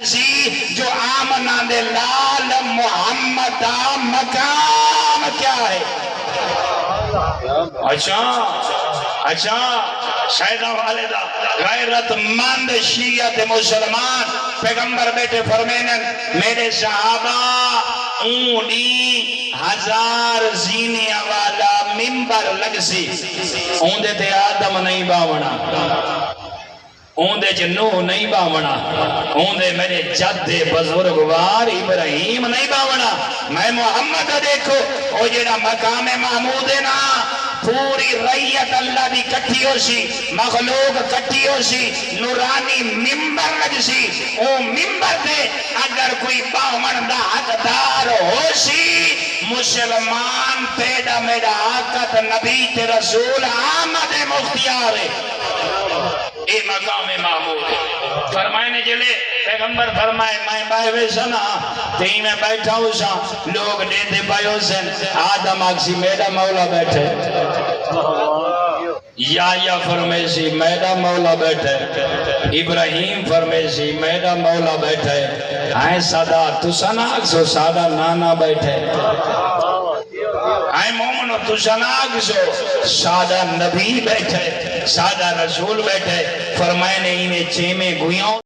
جو آمنہ دے لال محمد دا مقام کیا ہے؟ اچھا شہدہ والدہ غیرت مند شیعت مسلمان پیغمبر بیٹے فرمینن میرے صحابہ اونی 1000 زینے والا ممبر لگ سی اوندے تے آدم نہیں باونا اوندے جنو نہیں باونا اوندے میرے جد بزرگوار ابراہیم نہیں باونا میں محمد دیکھو او جیڑا مقام محمود ہے نا پوری رعیت اللہ دی کٹھی ہو سی مخلوق کٹھی ہو سی نورانی ممبر لگ سی او ممبر دے اگر کوئی باون دا حقدار ہو سی مسلمان پیدا میرا آقت نبی تے رسول آمد مختیار ہے اے مقام محمود ہے فرمائے نے جلے پیغمبر فرمائے میں بائے ویسنا تھی میں بیٹھا ہوں سا لوگ دیتے پائے حسین آدم آکسی میرا مولا بیٹھے یا فرمیسی میرا مولا بیٹھے ابراہیم فرمیسی میرا مولا بیٹھے آئیں سادہ تسانا اکسو سادہ نانا بیٹھے آئیں مومنو تسانا اکسو سادہ نبی بیٹھے سادہ رسول بیٹھے فرمائے نے انہیں چیمیں گویاں